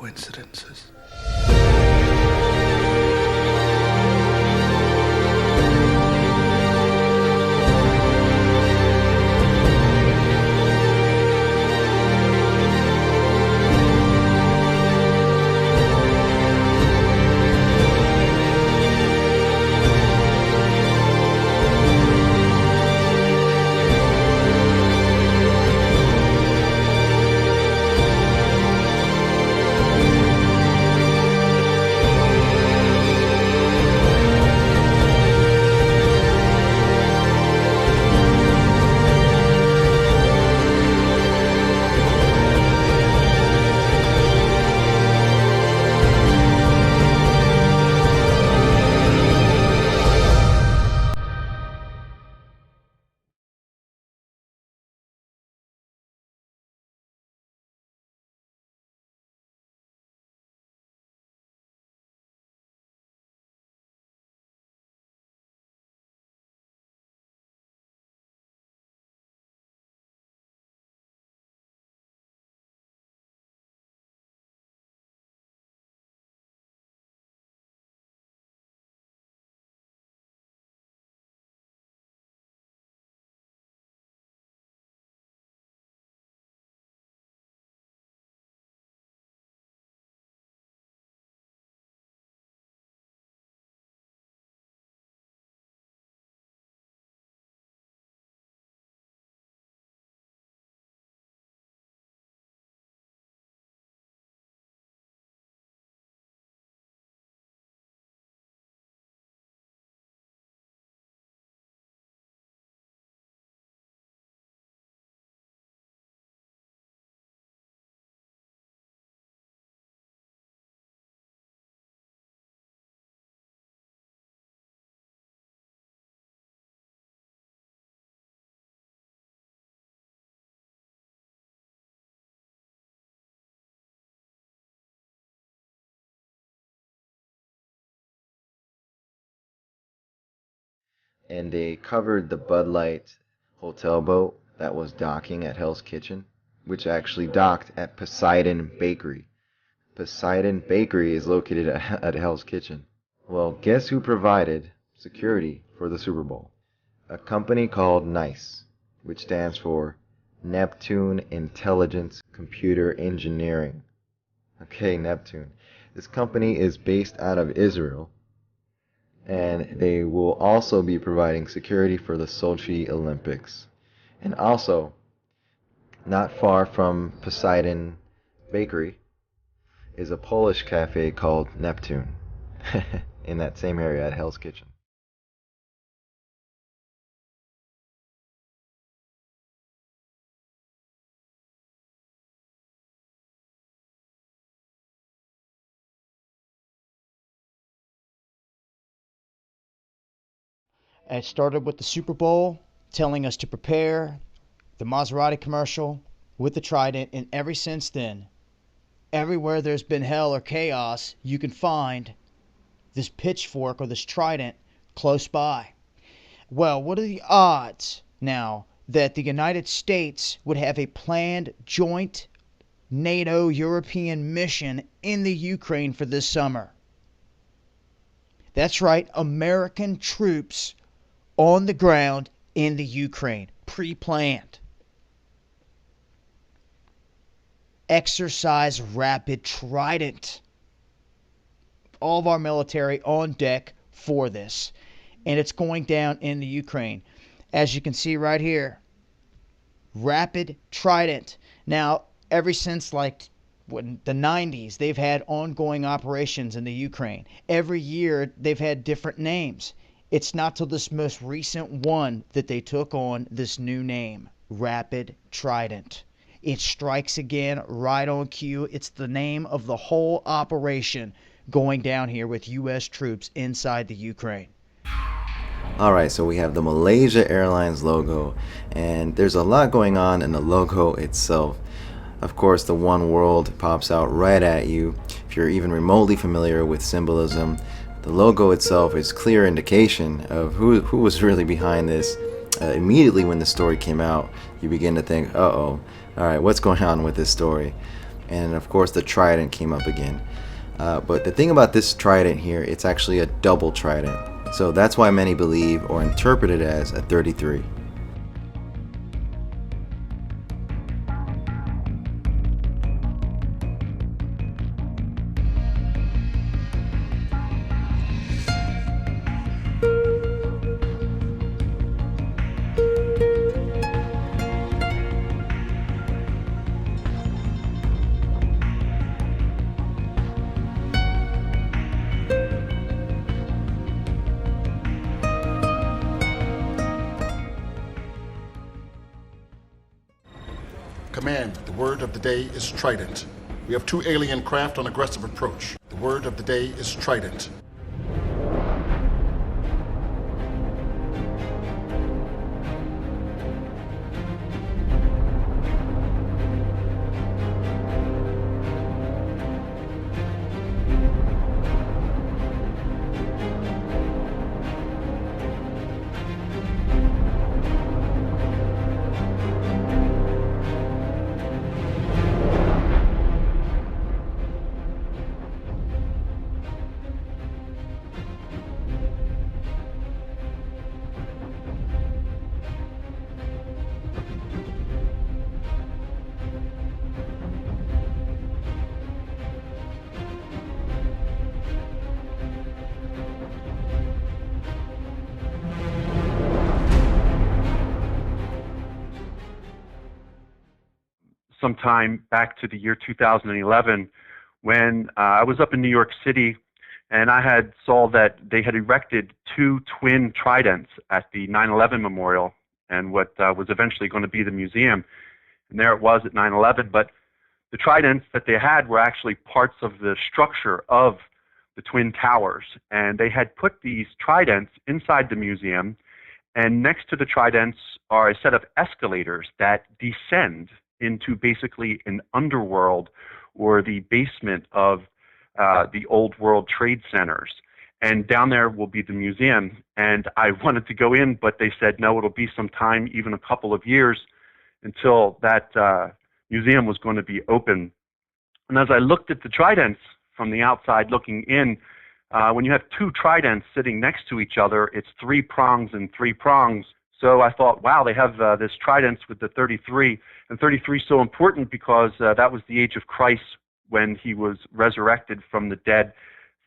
coincidences. And they covered the Bud Light hotel boat that was docking at Hell's Kitchen, which actually docked at Poseidon Bakery. Poseidon Bakery is located at Hell's Kitchen. Well, guess who provided security for the Super Bowl? A company called NICE, which stands for Neptune Intelligence Computer Engineering. Okay, Neptune. This company is based out of Israel, and they will also be providing security for the Sochi Olympics. And also, not far from Poseidon Bakery is a Polish cafe called Neptune in that same area at Hell's Kitchen. It started with the Super Bowl telling us to prepare, the Maserati commercial with the Trident, and ever since then, everywhere there's been hell or chaos, you can find this pitchfork or this trident close by. Well, what are the odds now that the United States would have a planned joint NATO European mission in the Ukraine for this summer? That's right, American troops on the ground in the Ukraine, pre-planned. Exercise Rapid Trident. All of our military on deck for this. And it's going down in the Ukraine. As you can see right here, Rapid Trident. Now, ever since like the 90s, they've had ongoing operations in the Ukraine. Every year, they've had different names. It's not till this most recent one that they took on this new name, Rapid Trident. It strikes again right on cue. It's the name of the whole operation going down here with U.S. troops inside the Ukraine. Alright, so we have the Malaysia Airlines logo, and there's a lot going on in the logo itself. Of course, the one world pops out right at you. If you're even remotely familiar with symbolism, the logo itself is clear indication of who was really behind this. Immediately when the story came out, you begin to think, uh-oh, alright, what's going on with this story? and of course the trident came up again. But the thing about this trident here, it's actually a double trident. So that's why many believe or interpret it as a 33. Command, the word of the day is Trident. We have 2 alien craft on aggressive approach. The word of the day is Trident. Sometime back to the year 2011 when I was up in New York City, and I had saw that they had erected 2 twin tridents at the 9/11 memorial and what was eventually going to be the museum. And there it was at 9/11, but the tridents that they had were actually parts of the structure of the twin towers, and they had put these tridents inside the museum, and next to the tridents are a set of escalators that descend into basically an underworld or the basement of the old World Trade Centers. And down there will be the museum. And I wanted to go in, but they said, no, it'll be some time, even a couple of years, until that museum was going to be open. And as I looked at the tridents from the outside looking in, when you have 2 tridents sitting next to each other, it's 3 prongs and 3 prongs. So I thought, wow, they have this tridents with the 33, and 33 is so important because that was the age of Christ when he was resurrected from the dead.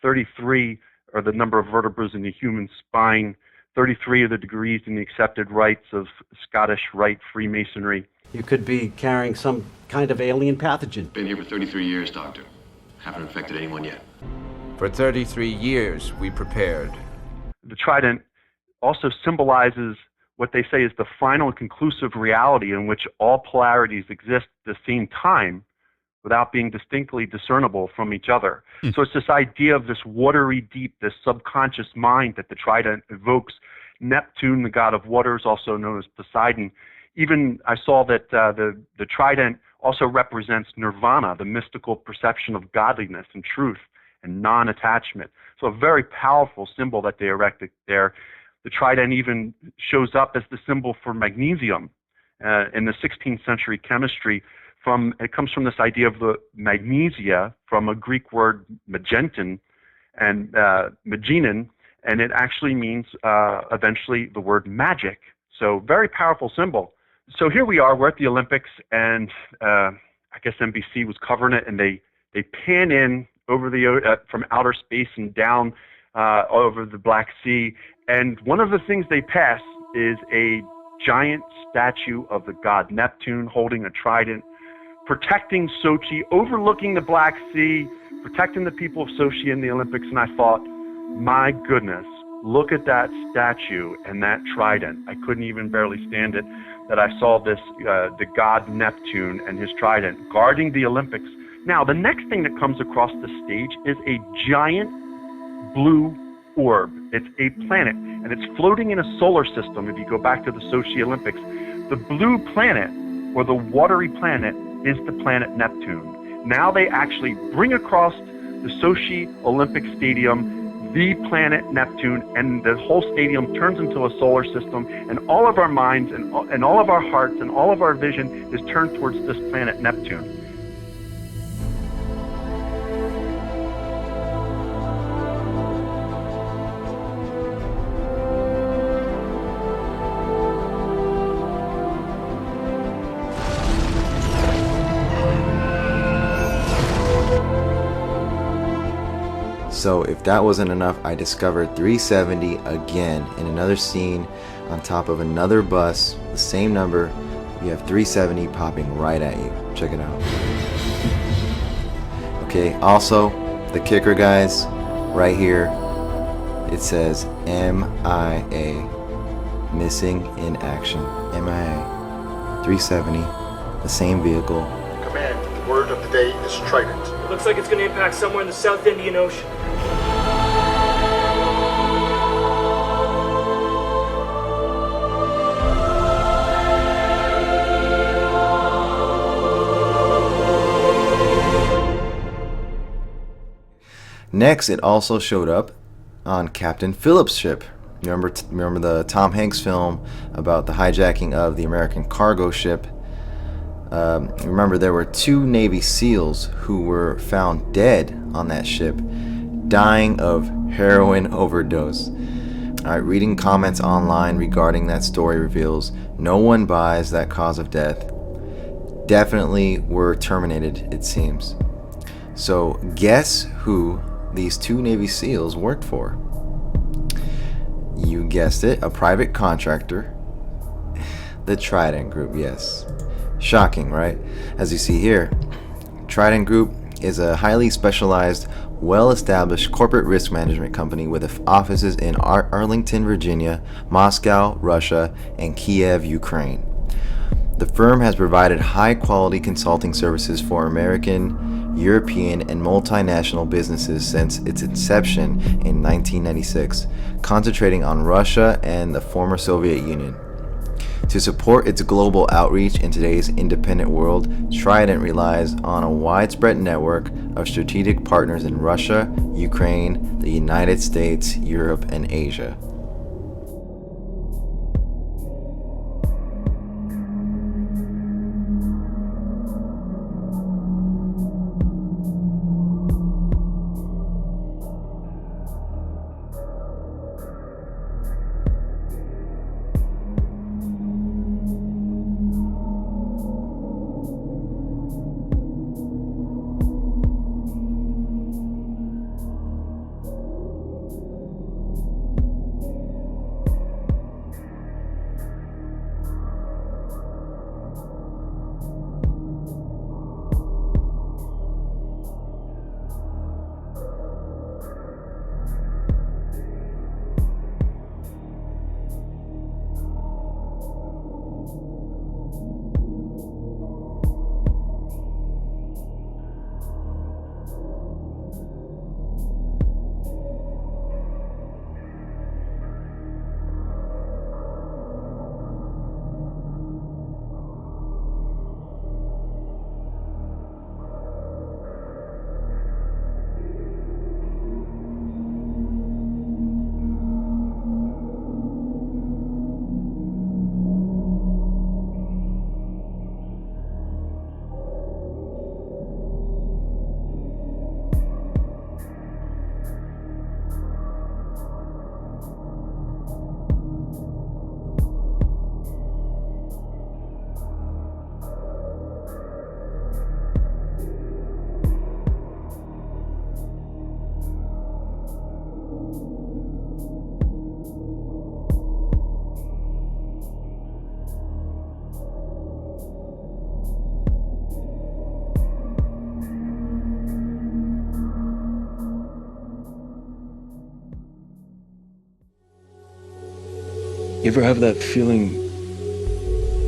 33 are the number of vertebrae in the human spine. 33 are the degrees in the accepted rites of Scottish Rite Freemasonry. You could be carrying some kind of alien pathogen. Been here for 33 years, Doctor. Haven't infected anyone yet. For 33 years, we prepared. The trident also symbolizes what they say is the final and conclusive reality in which all polarities exist at the same time without being distinctly discernible from each other. So it's this idea of this watery deep, this subconscious mind that the trident evokes. Neptune, the god of waters, also known as Poseidon. Even I saw that the trident also represents nirvana, the mystical perception of godliness and truth and non-attachment. So a very powerful symbol that they erected there. The trident even shows up as the symbol for magnesium in the 16th century chemistry. It comes from this idea of the magnesia, from a Greek word magentin and magenin, and it actually means eventually the word magic. So very powerful symbol. So here we are, we're at the Olympics, and I guess NBC was covering it, and they pan in over the from outer space and down over the Black Sea, and one of the things they pass is a giant statue of the god Neptune holding a trident, protecting Sochi, overlooking the Black Sea, protecting the people of Sochi in the Olympics. And I thought, my goodness, look at that statue and that trident. I couldn't even barely stand it that I saw this, the god Neptune and his trident guarding the Olympics. Now, the next thing that comes across the stage is a giant blue orb. It's a planet, and it's floating in a solar system. If you go back to the Sochi Olympics, the blue planet, or the watery planet, is the planet Neptune. Now they actually bring across the Sochi Olympic Stadium the planet Neptune, and the whole stadium turns into a solar system, and all of our minds and all of our hearts and all of our vision is turned towards this planet Neptune. So if that wasn't enough, I discovered 370 again in another scene on top of another bus, the same number. You have 370 popping right at you. Check it out. Okay, also the kicker, guys, right here, it says MIA, missing in action. MIA 370, the same vehicle. Command, the word of the day is Trident. It looks like it's going to impact somewhere in the South Indian Ocean. Next, it also showed up on Captain Phillips' ship. Remember the Tom Hanks film about the hijacking of the American cargo ship? Remember, there were 2 Navy SEALs who were found dead on that ship, dying of heroin overdose. Alright, reading comments online regarding that story reveals no one buys that cause of death. Definitely were terminated, it seems. So, guess who these 2 Navy SEALs worked for? You guessed it, a private contractor. The Trident Group, yes. Shocking, right? As you see here, Trident Group is a highly specialized, well-established corporate risk management company with offices in Arlington, Virginia, Moscow, Russia, and Kiev, Ukraine. The firm has provided high-quality consulting services for American, European, and multinational businesses since its inception in 1996, concentrating on Russia and the former Soviet Union. To support its global outreach in today's independent world, Trident relies on a widespread network of strategic partners in Russia, Ukraine, the United States, Europe, and Asia. You ever have that feeling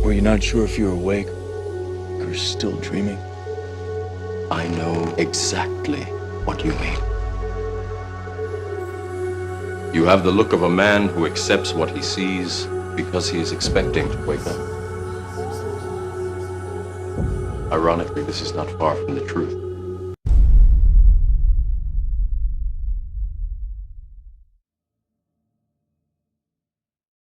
where you're not sure if you're awake or still dreaming? I know exactly what you mean. You have the look of a man who accepts what he sees because he is expecting to wake up. Ironically, this is not far from the truth.